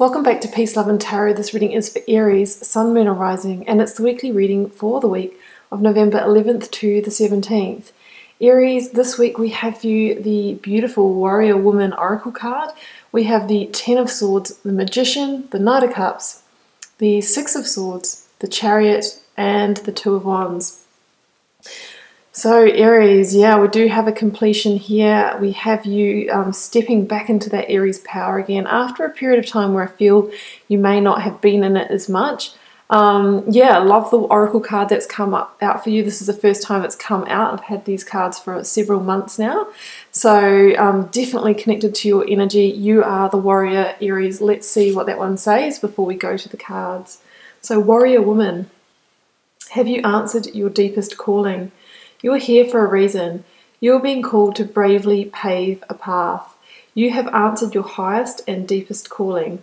Welcome back to Peace, Love and Tarot. This reading is for Aries, Sun, Moon or Rising, and it's the weekly reading for the week of November 11th to the 17th. Aries, this week we have you the beautiful Warrior Woman Oracle card. We have the Ten of Swords, the Magician, the Knight of Cups, the Six of Swords, the Chariot, and the Two of Wands. So Aries, yeah, we do have a completion here. We have you stepping back into that Aries power again after a period of time where I feel you may not have been in it as much. Yeah, I love the Oracle card that's come out for you. This is the first time it's come out. I've had these cards for several months now. So definitely connected to your energy. You are the warrior, Aries. Let's see what that one says before we go to the cards. So Warrior Woman, have you answered your deepest calling? You're here for a reason. You're being called to bravely pave a path. You have answered your highest and deepest calling.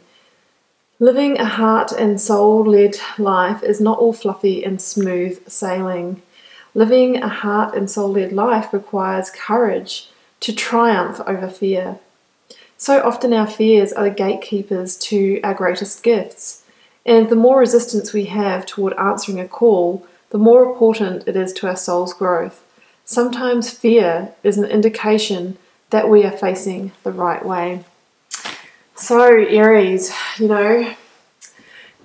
Living a heart and soul-led life is not all fluffy and smooth sailing. Living a heart and soul-led life requires courage to triumph over fear. So often our fears are the gatekeepers to our greatest gifts. And the more resistance we have toward answering a call, the more important it is to our soul's growth. Sometimes fear is an indication that we are facing the right way. So Aries,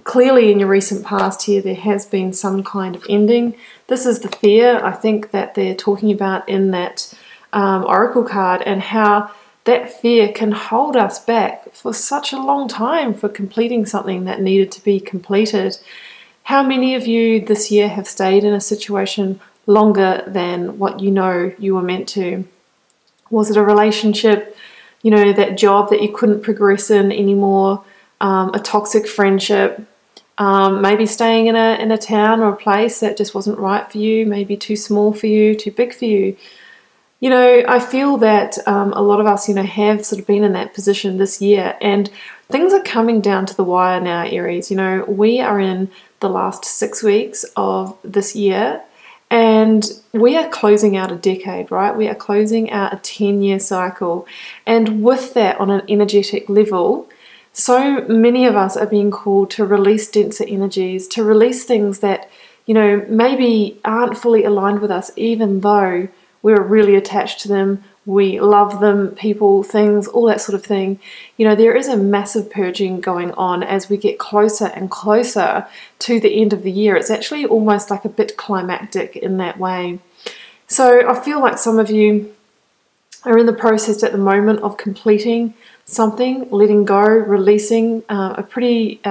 clearly in your recent past here there has been some kind of ending. This is the fear I think that they're talking about in that Oracle card, and how that fear can hold us back for such a long time for completing something that needed to be completed. How many of you this year have stayed in a situation longer than what you know you were meant to? Was it a relationship, that job that you couldn't progress in anymore, a toxic friendship, maybe staying in a town or a place that just wasn't right for you, maybe too small for you, too big for you? I feel that a lot of us, have sort of been in that position this year, and things are coming down to the wire now, Aries. We are in the last 6 weeks of this year, and we are closing out a decade, right? We are closing out a 10-year cycle, and with that, on an energetic level, so many of us are being called to release denser energies, to release things that, maybe aren't fully aligned with us, even though we're really attached to them, we love them, people, things, all that sort of thing. There is a massive purging going on as we get closer and closer to the end of the year. It's actually almost like a bit climactic in that way. So I feel like some of you are in the process at the moment of completing something, letting go, releasing a pretty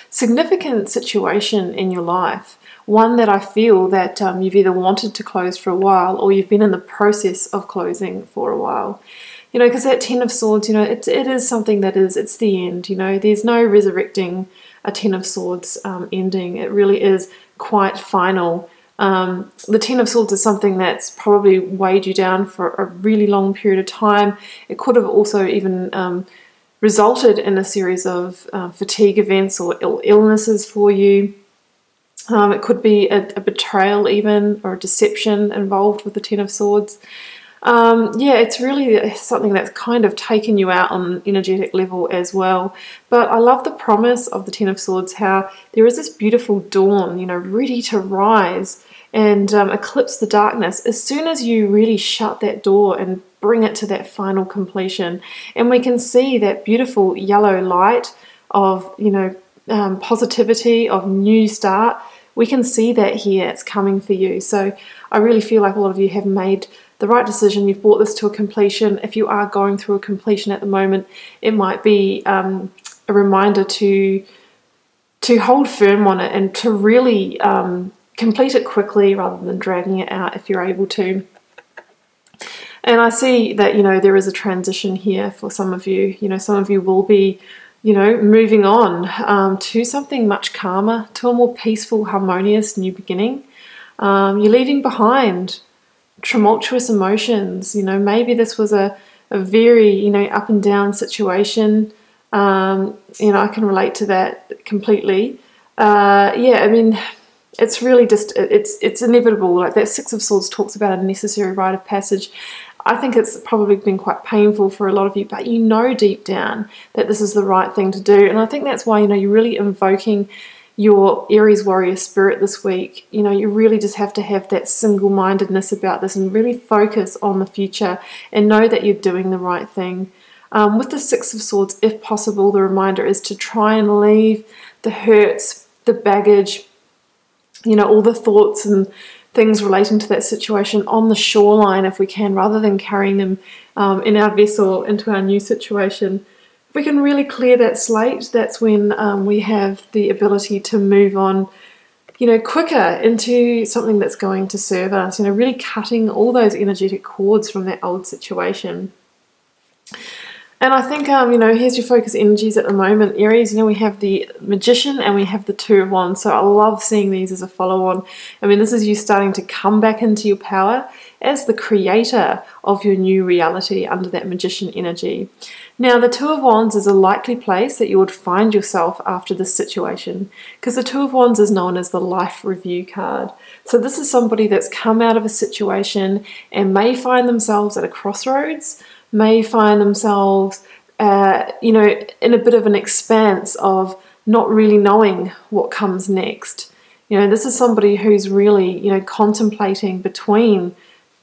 significant situation in your life. One that I feel that you've either wanted to close for a while, or you've been in the process of closing for a while. Because that Ten of Swords, it is something that it's the end. There's no resurrecting a Ten of Swords ending. It really is quite final. The Ten of Swords is something that's probably weighed you down for a really long period of time. It could have also even resulted in a series of fatigue events or illnesses for you. It could be a betrayal even, or a deception involved with the Ten of Swords. Yeah, it's really something that's kind of taken you out on an energetic level as well. But I love the promise of the Ten of Swords, how there is this beautiful dawn, ready to rise and eclipse the darkness as soon as you really shut that door and bring it to that final completion. And we can see that beautiful yellow light of, positivity, of new start. We can see that here, it's coming for you. So I really feel like a lot of you have made the right decision. You've brought this to a completion. If you are going through a completion at the moment, it might be a reminder to hold firm on it and to really complete it quickly rather than dragging it out if you're able to. And I see that, there is a transition here for some of you. Some of you will be moving on to something much calmer, to a more peaceful, harmonious new beginning. You're leaving behind tumultuous emotions. Maybe this was a very, up and down situation. I can relate to that completely. Yeah, I mean, it's really just, it's inevitable. Like that Six of Swords talks about a necessary rite of passage. I think it's probably been quite painful for a lot of you, but you know deep down that this is the right thing to do. And I think that's why, you're really invoking your Aries warrior spirit this week. You really just have to have that single-mindedness about this and really focus on the future and know that you're doing the right thing. With the Six of Swords, if possible, the reminder is to try and leave the hurts, the baggage, all the thoughts and things relating to that situation on the shoreline if we can, rather than carrying them in our vessel into our new situation. If we can really clear that slate, that's when we have the ability to move on, quicker into something that's going to serve us, really cutting all those energetic cords from that old situation. And I think, here's your focus energies at the moment, Aries. We have the Magician and we have the Two of Wands. So I love seeing these as a follow-on. This is you starting to come back into your power as the creator of your new reality under that Magician energy. Now, the Two of Wands is a likely place that you would find yourself after this situation, because the Two of Wands is known as the life review card. So this is somebody that's come out of a situation and may find themselves at a crossroads, may find themselves, in a bit of an expanse of not really knowing what comes next. This is somebody who's really, contemplating between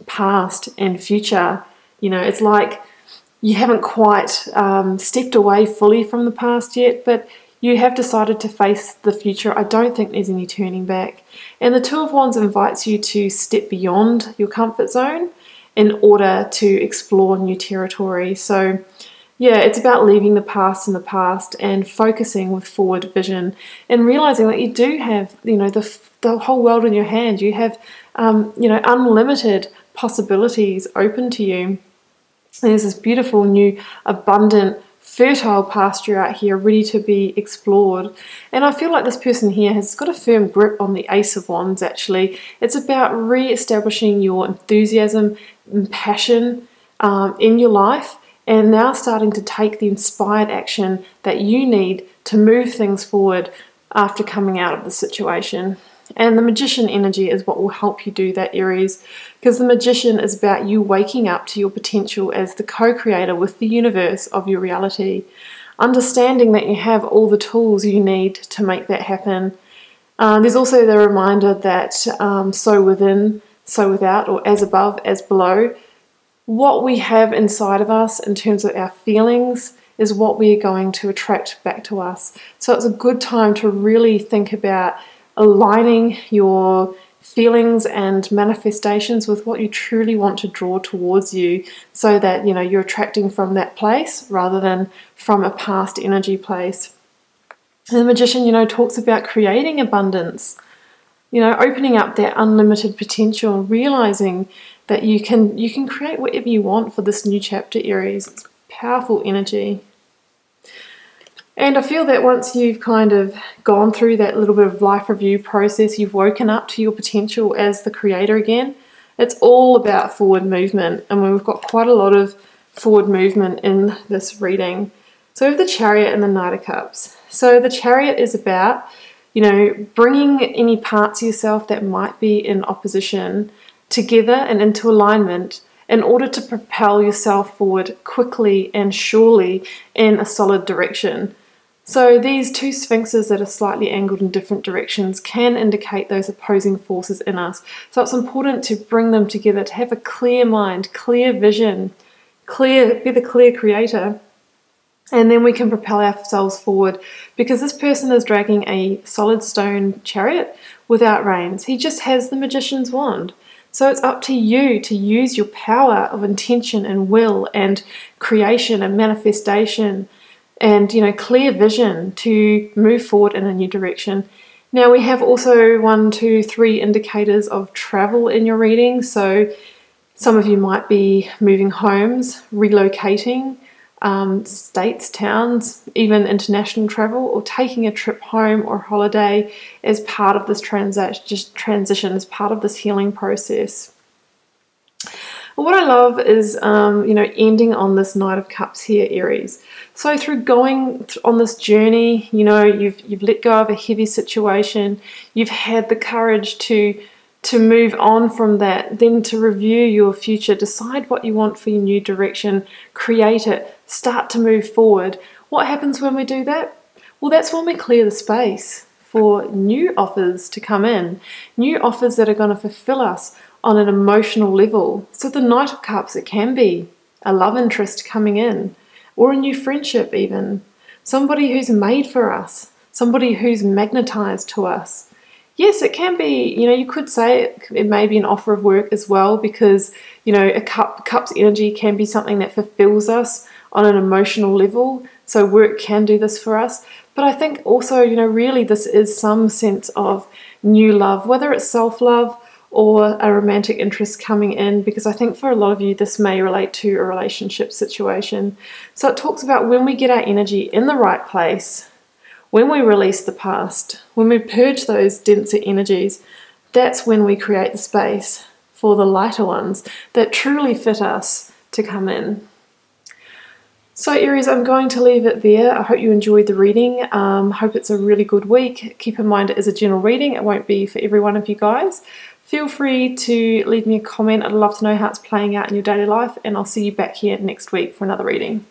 past and future. It's like you haven't quite stepped away fully from the past yet, but you have decided to face the future. I don't think there's any turning back. And the Two of Wands invites you to step beyond your comfort zone in order to explore new territory. So yeah, it's about leaving the past in the past and focusing with forward vision and realizing that you do have, the whole world in your hand. You have, unlimited possibilities open to you. There's this beautiful, new, abundant, fertile pasture out here ready to be explored. And I feel like this person here has got a firm grip on the Ace of Wands, actually. It's about re-establishing your enthusiasm and passion in your life, and now starting to take the inspired action that you need to move things forward after coming out of the situation. And the Magician energy is what will help you do that, Aries, because the Magician is about you waking up to your potential as the co-creator with the universe of your reality, understanding that you have all the tools you need to make that happen. There's also the reminder that so within, so without, or as above, as below, what we have inside of us in terms of our feelings is what we are going to attract back to us. So it's a good time to really think about aligning your feelings and manifestations with what you truly want to draw towards you, so that you're attracting from that place rather than from a past energy place. And the Magician talks about creating abundance, opening up that unlimited potential, realizing that you can create whatever you want for this new chapter, Aries. It's powerful energy. And I feel that once you've kind of gone through that little bit of life review process, you've woken up to your potential as the creator again. It's all about forward movement, and we've got quite a lot of forward movement in this reading. So we have the Chariot and the Knight of Cups. So the Chariot is about, bringing any parts of yourself that might be in opposition together and into alignment in order to propel yourself forward quickly and surely in a solid direction. So these two sphinxes that are slightly angled in different directions can indicate those opposing forces in us. So it's important to bring them together, to have a clear mind, clear vision, be the clear creator, and then we can propel ourselves forward, because this person is dragging a solid stone chariot without reins. He just has the Magician's wand. So it's up to you to use your power of intention and will and creation and manifestation and clear vision to move forward in a new direction. Now we have also 1, 2, 3 indicators of travel in your reading. So some of you might be moving homes, relocating, states, towns, even international travel, or taking a trip home or holiday as part of this transition, as part of this healing process. What I love is, ending on this Knight of Cups here, Aries. So through going on this journey, you've let go of a heavy situation. You've had the courage to to move on from that, then to review your future, decide what you want for your new direction, create it, start to move forward. What happens when we do that? Well, that's when we clear the space for new offers to come in, new offers that are going to fulfill us on an emotional level. So the Knight of Cups, it can be a love interest coming in, or a new friendship even, somebody who's made for us, somebody who's magnetized to us. Yes, it can be, you could say it may be an offer of work as well, because, a cup's energy can be something that fulfills us on an emotional level. So work can do this for us. But I think also, really this is some sense of new love, whether it's self-love or a romantic interest coming in, because I think for a lot of you, this may relate to a relationship situation. So it talks about when we get our energy in the right place, when we release the past, when we purge those denser energies, that's when we create the space for the lighter ones that truly fit us to come in. So Aries, I'm going to leave it there. I hope you enjoyed the reading. Hope it's a really good week. Keep in mind it is a general reading. It won't be for every one of you guys. Feel free to leave me a comment. I'd love to know how it's playing out in your daily life, and I'll see you back here next week for another reading.